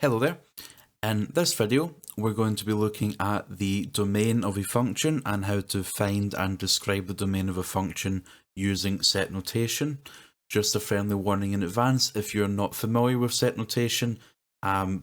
Hello there. In this video, we're going to be looking at the domain of a function and how to find and describe the domain of a function using set notation. Just a friendly warning in advance, if you're not familiar with set notation,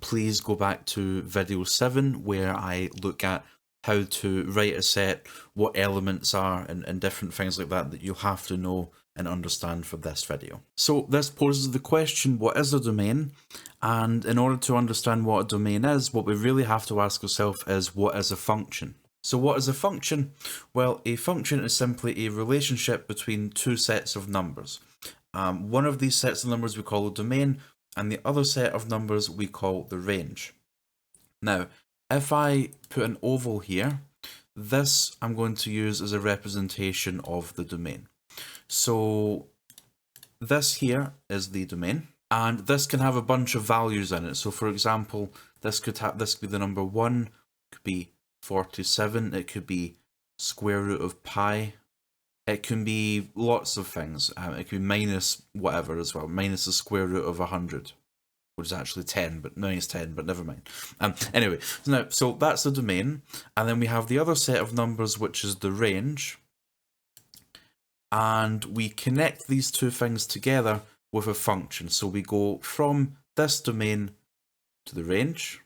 please go back to video 7 where I look at how to write a set, what elements are, and different things like that you'll have to know and understand for this video. So this poses the question, what is a domain? And in order to understand what a domain is, what we really have to ask ourselves is, what is a function? So what is a function? Well, a function is simply a relationship between two sets of numbers. One of these sets of numbers we call a domain, and the other set of numbers we call the range. Now, if I put an oval here, this I'm going to use as a representation of the domain. So this here is the domain, and this can have a bunch of values in it. So for example, this could be the number 1, it could be 47, it could be square root of pi, it can be lots of things. It could be minus whatever as well, minus the square root of 100. Which is actually 10, but minus 10, but never mind. Anyway, so that's the domain, and then we have the other set of numbers, which is the range, and we connect these two things together with a function. So we go from this domain to the range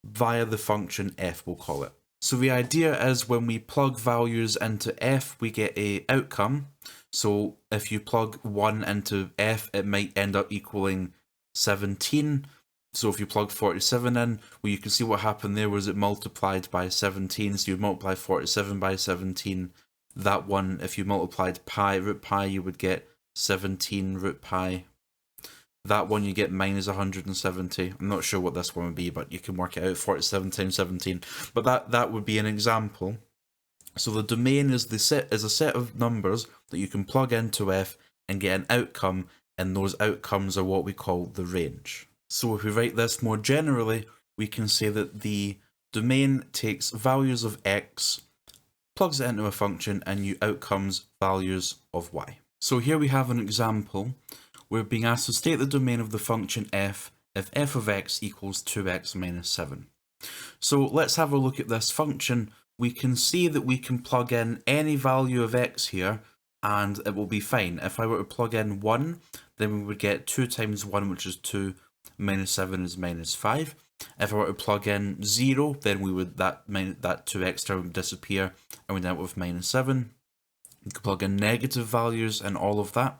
via the function f, we'll call it. So the idea is when we plug values into f, we get a outcome. So if you plug 1 into f, it might end up equaling 17. So if you plug 47 in, well, you can see what happened there was it multiplied by 17. So you multiply 47 by 17. That one, if you multiplied root pi, you would get 17 root pi. That one you get minus 170. I'm not sure what this one would be, but you can work it out, 47 times 17. But that would be an example. So the domain is a set of numbers that you can plug into f and get an outcome, and those outcomes are what we call the range. So if we write this more generally, we can say that the domain takes values of x, plugs it into a function, and you outcomes values of y. So here we have an example. We're being asked to state the domain of the function f if f of x equals 2x minus 7. So let's have a look at this function. We can see that we can plug in any value of x here, and it will be fine. If I were to plug in 1, then we would get 2 times 1, which is 2, minus 7 is minus 5. If I were to plug in 0, then we would that 2x term would disappear, and we'd end up with minus 7. You can plug in negative values and all of that.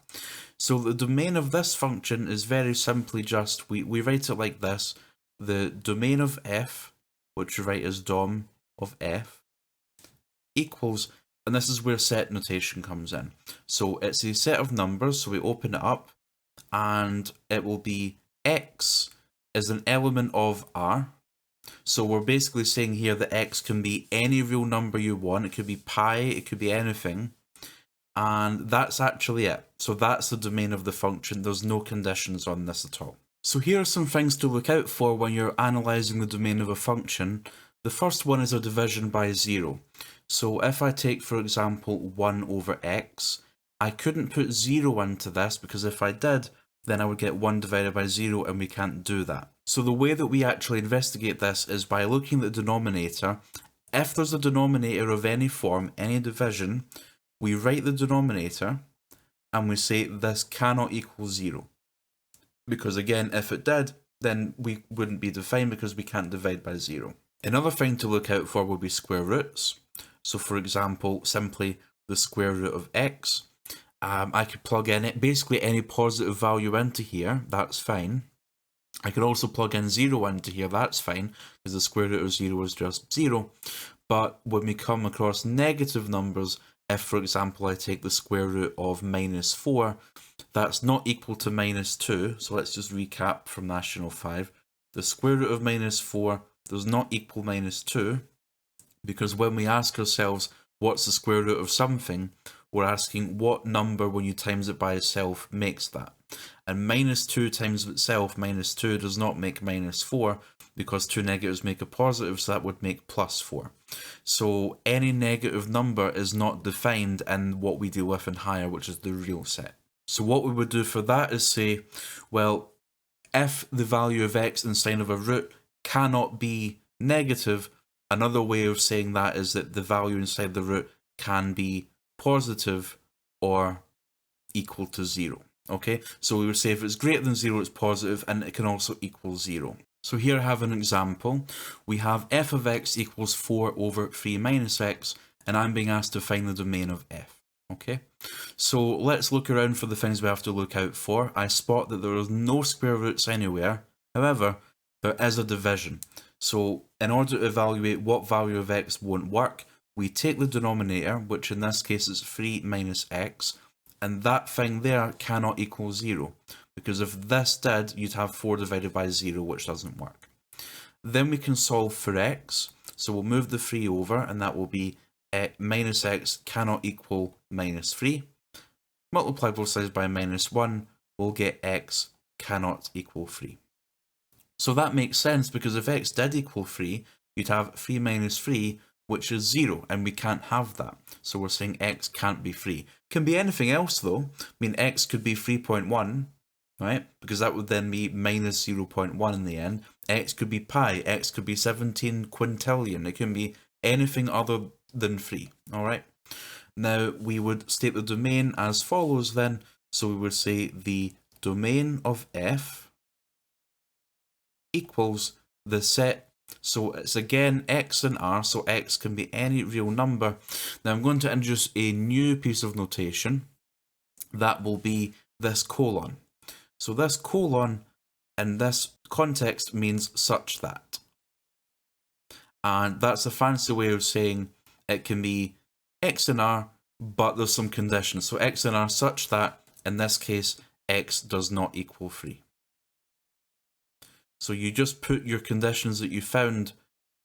So the domain of this function is very simply just, we write it like this: the domain of f, which we write as dom of f, equals, and this is where set notation comes in. So it's a set of numbers, so we open it up, and it will be x is an element of R. So we're basically saying here that x can be any real number you want. It could be pi, it could be anything. And that's actually it. So that's the domain of the function. There's no conditions on this at all. So here are some things to look out for when you're analysing the domain of a function. The first one is a division by 0. So if I take, for example, 1 over x, I couldn't put 0 into this, because if I did, then I would get 1 divided by 0, and we can't do that. So the way that we actually investigate this is by looking at the denominator. If there's a denominator of any form, any division, we write the denominator and we say this cannot equal 0. Because again, if it did, then we wouldn't be defined because we can't divide by 0. Another thing to look out for would be square roots. So for example, simply the square root of x. I could plug in basically any positive value into here, that's fine. I could also plug in 0 into here, that's fine, because the square root of 0 is just 0. But when we come across negative numbers, if for example I take the square root of minus 4, that's not equal to minus 2, so let's just recap from National 5. The square root of minus 4 does not equal minus 2, because when we ask ourselves what's the square root of something, we're asking what number when you times it by itself makes that. And minus 2 times itself, minus 2, does not make minus 4, because two negatives make a positive, so that would make plus 4. So any negative number is not defined in what we deal with in higher, which is the real set. So what we would do for that is say, well, if the value of x inside of a root cannot be negative, another way of saying that is that the value inside the root can be positive or equal to 0. Okay, so we would say if it's greater than 0, it's positive, and it can also equal 0. So here I have an example. We have f of x equals 4 over 3 minus x, and I'm being asked to find the domain of f. Okay, so let's look around for the things we have to look out for. I spot that there are no square roots anywhere. However, there is a division. So in order to evaluate what value of x won't work, we take the denominator, which in this case is 3 minus x, and that thing there cannot equal 0, because if this did, you'd have 4 divided by 0, which doesn't work. Then we can solve for x, so we'll move the 3 over, and that will be minus x cannot equal minus 3. Multiply both sides by minus 1, we'll get x cannot equal 3. So that makes sense, because if x did equal 3, you'd have 3 minus 3, which is 0, and we can't have that. So we're saying x can't be 3. Can be anything else though. I mean, x could be 3.1, right? Because that would then be minus 0.1 in the end. X could be pi, x could be 17 quintillion. It can be anything other than 3, alright? Now we would state the domain as follows then. So we would say the domain of f equals the set. So it's again x and r, so x can be any real number. Now I'm going to introduce a new piece of notation that will be this colon. So this colon in this context means such that. And that's a fancy way of saying it can be x and r, but there's some conditions. So x and r such that, in this case, x does not equal 3. So you just put your conditions that you found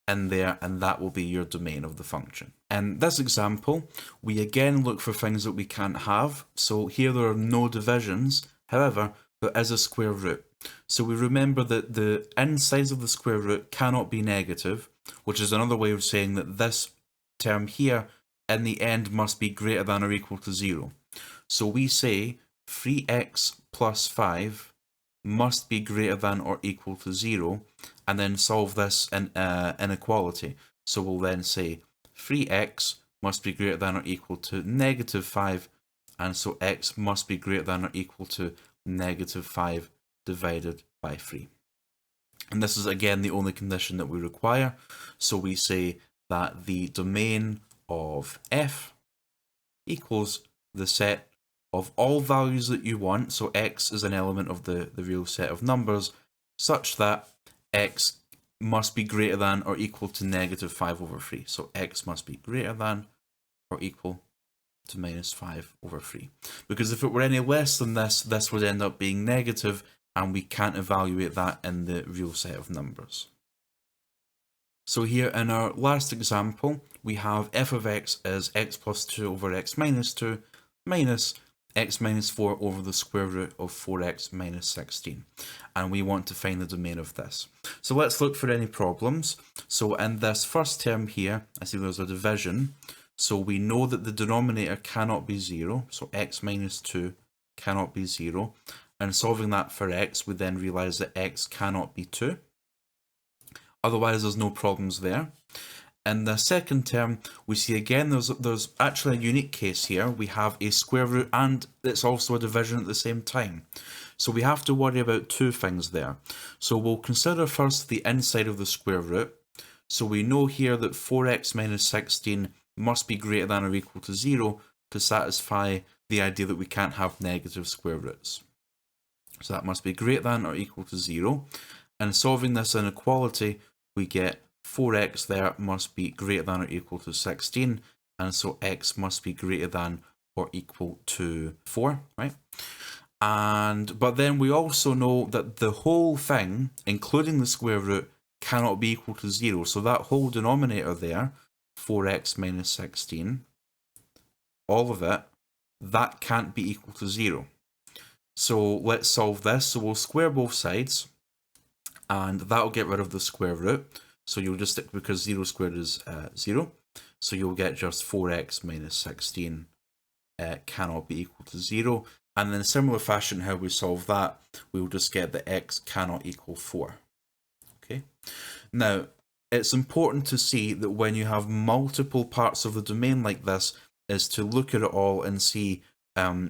in there, and that will be your domain of the function. In this example, we again look for things that we can't have. So here there are no divisions. However, there is a square root. So we remember that the insides of the square root cannot be negative, which is another way of saying that this term here in the end must be greater than or equal to 0. So we say 3x plus 5 must be greater than or equal to 0, and then solve this inequality. So we'll then say 3x must be greater than or equal to negative 5, and so x must be greater than or equal to negative 5 divided by 3. And this is again the only condition that we require. So we say that the domain of f equals the set of all values that you want, so x is an element of the real set of numbers, such that x must be greater than or equal to negative 5 over 3. So x must be greater than or equal to minus 5 over 3. Because if it were any less than this, this would end up being negative, and we can't evaluate that in the real set of numbers. So here in our last example, we have f of x is x plus 2 over x minus 2 minus x minus 4 over the square root of 4x minus 16. And we want to find the domain of this. So let's look for any problems. So in this first term here, I see there's a division. So we know that the denominator cannot be 0. So x minus 2 cannot be 0. And solving that for x, we then realize that x cannot be 2. Otherwise, there's no problems there. In the second term, we see again there's actually a unique case here. We have a square root and it's also a division at the same time. So we have to worry about two things there. So we'll consider first the inside of the square root. So we know here that 4x minus 16 must be greater than or equal to 0 to satisfy the idea that we can't have negative square roots. So that must be greater than or equal to 0. And solving this inequality, we get 4x there must be greater than or equal to 16, and so x must be greater than or equal to 4, right? But then we also know that the whole thing, including the square root, cannot be equal to 0. So that whole denominator there, 4x minus 16, all of it, that can't be equal to 0. So let's solve this. So we'll square both sides, and that'll get rid of the square root. So you'll just stick, because 0 squared is 0. So you'll get just 4x minus 16 cannot be equal to 0. And in a similar fashion, how we solve that, we will just get that x cannot equal 4. Okay. Now, it's important to see that when you have multiple parts of the domain like this, is to look at it all and see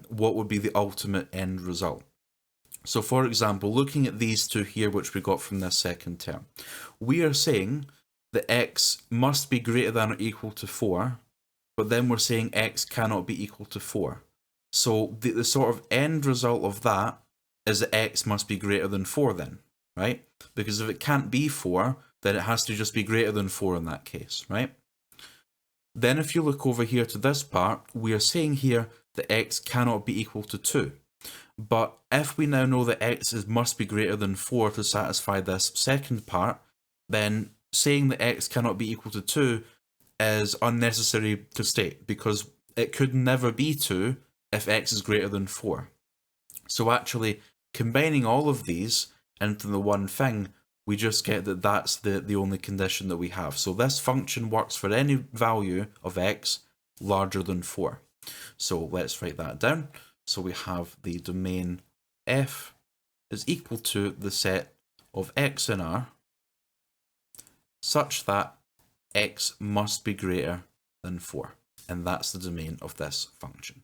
what would be the ultimate end result. So for example, looking at these two here, which we got from this second term, we are saying that x must be greater than or equal to 4, but then we're saying x cannot be equal to 4. So the sort of end result of that is that x must be greater than 4 then, right? Because if it can't be 4, then it has to just be greater than 4 in that case, right? Then if you look over here to this part, we are saying here that x cannot be equal to 2. But if we now know that x must be greater than 4 to satisfy this second part, then saying that x cannot be equal to 2 is unnecessary to state, because it could never be 2 if x is greater than 4. So actually, combining all of these into the one thing, we just get that that's the only condition that we have. So this function works for any value of x larger than 4. So let's write that down. So we have the domain f is equal to the set of x in R such that x must be greater than 4. And that's the domain of this function.